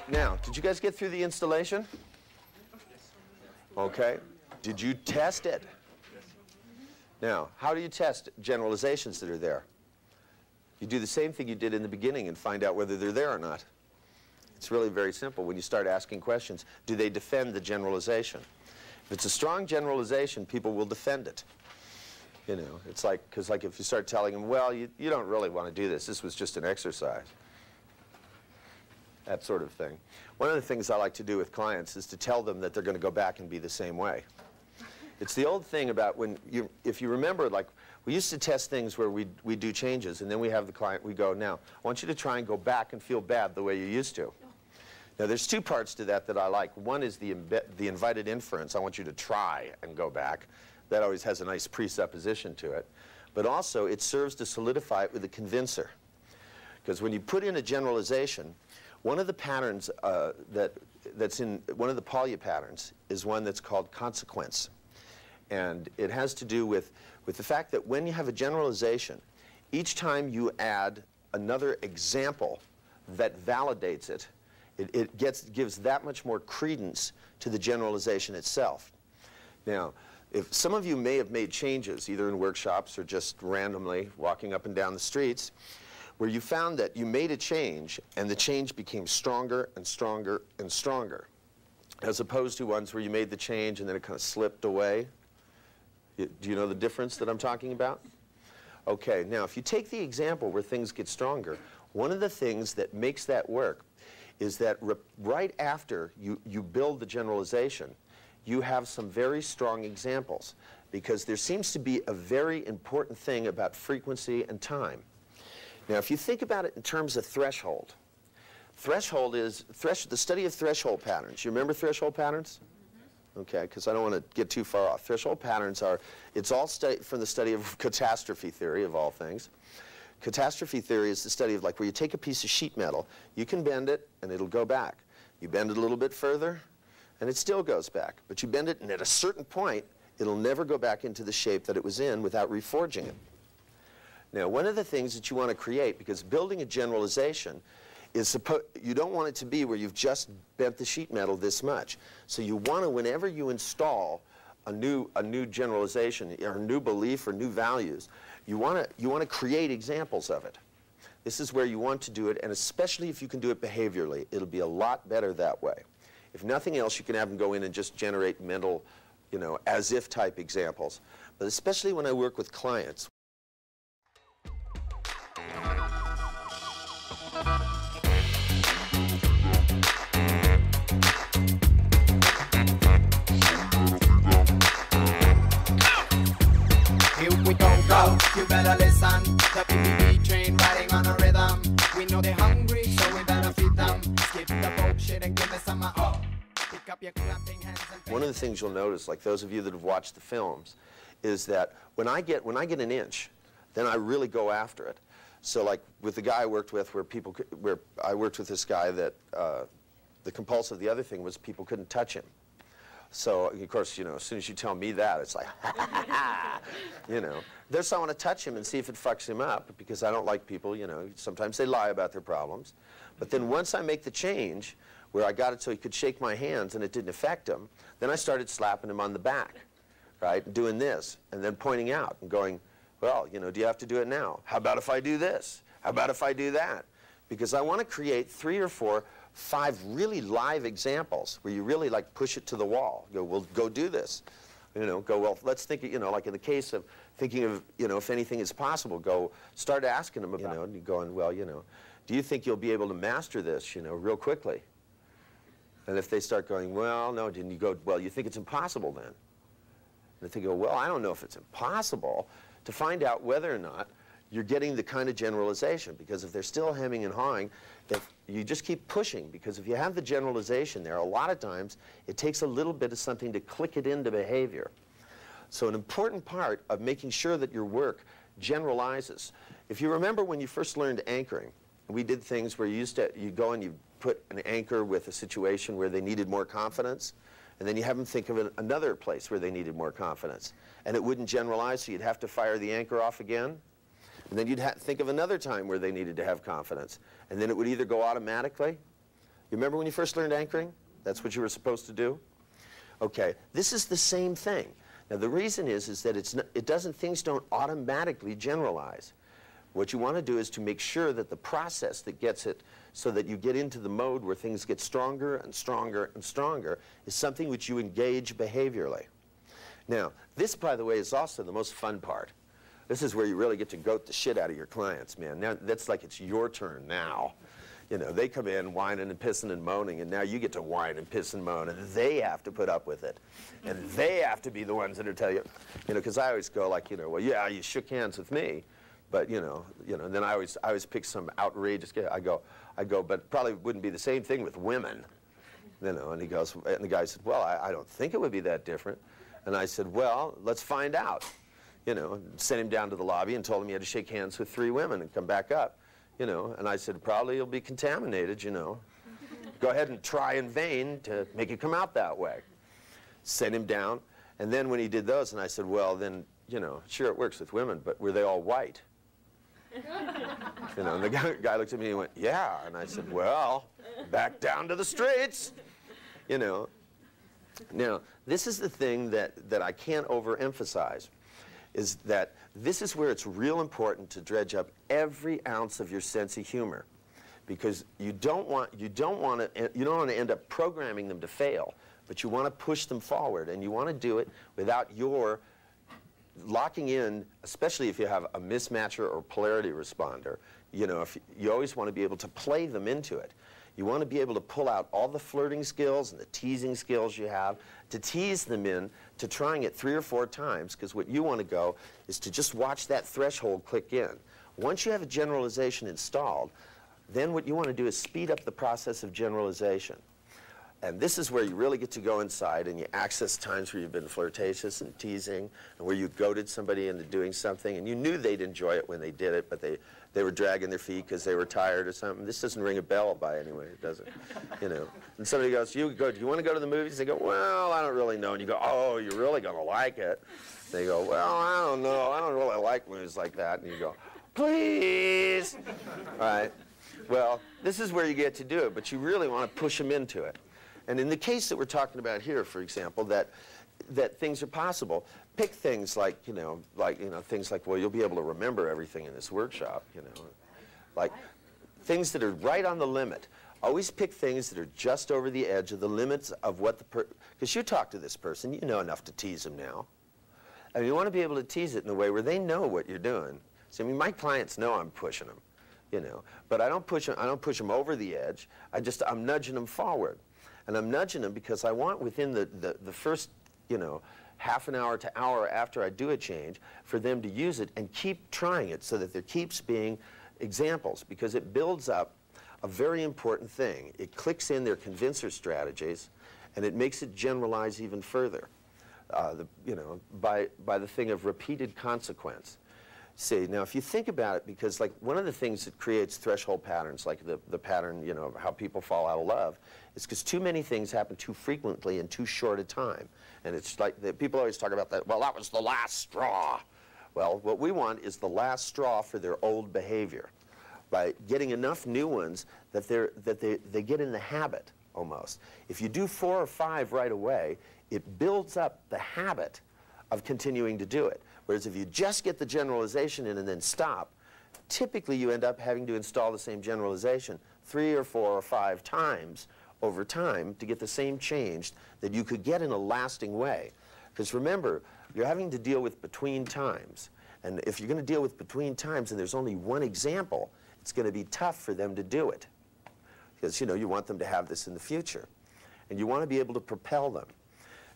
Now, did you guys get through the installation? Okay. Did you test it? Now, how do you test generalizations that are there? You do the same thing you did in the beginning and find out whether they're there or not. It's really very simple. When you start asking questions, do they defend the generalization? If it's a strong generalization, people will defend it. You know, it's like, because like if you start telling them, well, you don't really want to do this. This was just an exercise. That sort of thing. One of the things I like to do with clients is to tell them that they're going to go back and be the same way. It's the old thing about when you, if you remember, like we used to test things where we do changes and then we have the client, we go, now, I want you to try and go back and feel bad the way you used to. Now, there's two parts to that that I like. One is the invited inference. I want you to try and go back. That always has a nice presupposition to it. But also, it serves to solidify it with a convincer. Because when you put in a generalization, one of the patterns that's in one of the Polya patterns is one that's called consequence. And it has to do with the fact that when you have a generalization, each time you add another example that validates it, it gives that much more credence to the generalization itself. Now, if some of you may have made changes, either in workshops or just randomly walking up and down the streets, where you found that you made a change and the change became stronger and stronger and stronger, as opposed to ones where you made the change and then it kind of slipped away. Do you know the difference that I'm talking about? Okay, now if you take the example where things get stronger, one of the things that makes that work is that right after you build the generalization, you have some very strong examples, because there seems to be a very important thing about frequency and time. Now, if you think about it in terms of threshold, threshold is the study of threshold patterns. You remember threshold patterns? Okay, because I don't want to get too far off. Threshold patterns are, it's all from the study of catastrophe theory, of all things. Catastrophe theory is the study of, like, where you take a piece of sheet metal, you can bend it and it'll go back. You bend it a little bit further and it still goes back. But you bend it and at a certain point, it'll never go back into the shape that it was in without reforging it. Now, one of the things that you want to create, because building a generalization is you don't want it to be where you've just bent the sheet metal this much. So you want to, whenever you install a new generalization or a new belief or new values, you want to create examples of it. This is where you want to do it, and especially if you can do it behaviorally, it'll be a lot better that way. If nothing else, you can have them go in and just generate mental, you know, as-if type examples. But especially when I work with clients. We don't go, you better listen. The PPP train riding on a rhythm. We know they're hungry, so we better feed them. Skip the bullshit and give me some pick up your clapping hands and one of the things you'll notice, like those of you that have watched the films, is that when I get an inch, then I really go after it. So like with the guy I worked with, where I worked with this guy that the compulsive, the other thing was people couldn't touch him. So, of course, you know, as soon as you tell me that, it's like, you know. There's someone to touch him and see if it fucks him up, because I don't like people, you know, sometimes they lie about their problems. But then once I make the change, where I got it so he could shake my hands and it didn't affect him, then I started slapping him on the back, right, and doing this, and then pointing out and going, well, you know, do you have to do it now? How about if I do this? How about if I do that? Because I want to create 3 or 4, 5 really live examples where you really like push it to the wall. Go, well, go do this. You know, go, well, let's think, you know, like in the case of thinking of, you know, if anything is possible, go start asking them about, you know, and going, well, you know, do you think you'll be able to master this, you know, real quickly? And if they start going, well, no, didn't you go, well, you think it's impossible then? And if they go, well, I don't know if it's impossible, to find out whether or not you're getting the kind of generalization. Because if they're still hemming and hawing, if you just keep pushing, because if you have the generalization there, a lot of times it takes a little bit of something to click it into behavior. So an important part of making sure that your work generalizes. If you remember when you first learned anchoring, we did things where you go and you put an anchor with a situation where they needed more confidence, And then you have them think of another place where they needed more confidence. And it wouldn't generalize, so you'd have to fire the anchor off again. And then you'd think of another time where they needed to have confidence. And then it would either go automatically. You remember when you first learned anchoring? That's what you were supposed to do? Okay, this is the same thing. Now the reason is that things don't automatically generalize. What you want to do is to make sure that the process that gets it so that you get into the mode where things get stronger and stronger and stronger is something which you engage behaviorally. Now, this, by the way, is also the most fun part. This is where you really get to goat the shit out of your clients, man. Now, that's like it's your turn now. You know, they come in whining and pissing and moaning, and now you get to whine and piss and moan, and they have to put up with it. And they have to be the ones that are telling you, because I always go like, well, yeah, you shook hands with me, but, and then I always pick some outrageous guy. I go, but probably wouldn't be the same thing with women. And he goes, and the guy said, well, I don't think it would be that different. And I said, well, let's find out. Sent him down to the lobby and told him he had to shake hands with 3 women and come back up. And I said, probably you'll be contaminated, Go ahead and try in vain to make it come out that way. Sent him down. And then when he did those, and I said, well, then, sure it works with women, but were they all white? And the guy looked at me and went, yeah. And I said, well, back down to the streets. Now, this is the thing that I can't overemphasize, is that this is where it's real important to dredge up every ounce of your sense of humor, because you don't want to end up programming them to fail, but you want to push them forward, and you want to do it without your locking in, especially if you have a mismatcher or polarity responder. If you always want to be able to play them into it. You want to be able to pull out all the flirting skills and the teasing skills you have, to tease them in to trying it 3 or 4 times, because what you want to go is to just watch that threshold click in. Once you have a generalization installed, then what you want to do is speed up the process of generalization. And this is where you really get to go inside and you access times where you've been flirtatious and teasing, and where you goaded somebody into doing something, and you knew they'd enjoy it when they did it, but they were dragging their feet because they were tired or something. This doesn't ring a bell by any way, it doesn't. And somebody goes, do you want to go to the movies? They go, well, I don't really know. And you go, oh, you're really going to like it. They go, well, I don't know. I don't really like movies like that. And you go, please. All right. Well, this is where you get to do it, but you really want to push them into it. And in the case that we're talking about here, for example, that things are possible, pick things like, things like, well, you'll be able to remember everything in this workshop, like things that are right on the limit. Always pick things that are just over the edge of the limits of what because you talk to this person, you know enough to tease them now. And you want to be able to tease it in a way where they know what you're doing. So, my clients know I'm pushing them, but I don't push them over the edge. I'm nudging them forward. And I'm nudging them because I want within the first, half an hour to hour after I do a change for them to use it and keep trying it so that there keeps being examples, because it builds up a very important thing. It clicks in their convincer strategies, and it makes it generalize even further, by the thing of repeated consequence. See, now if you think about it, because like one of the things that creates threshold patterns, like the pattern, of how people fall out of love, is because too many things happen too frequently in too short a time. And it's like, people always talk about that, well, that was the last straw. Well, what we want is the last straw for their old behavior, by getting enough new ones that they get in the habit, almost. If you do 4 or 5 right away, it builds up the habit of continuing to do it. Whereas if you just get the generalization in and then stop, typically you end up having to install the same generalization 3 or 4 or 5 times over time to get the same change that you could get in a lasting way. Because remember, you're having to deal with between times. And if you're going to deal with between times and there's only one example, it's going to be tough for them to do it. Because, you want them to have this in the future. And you want to be able to propel them.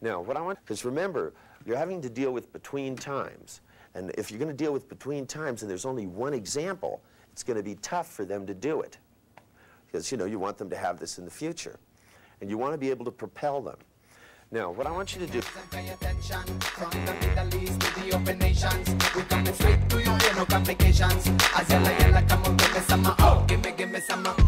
Now, because remember, you're having to deal with between times. And if you're going to deal with between times and there's only one example, it's going to be tough for them to do it. Because, you want them to have this in the future. And you want to be able to propel them. Now, what I want you to do... Pay attention from the Middle East to the open nations. We coming straight to you, no complications. As yalla, come on, give me some, give me some.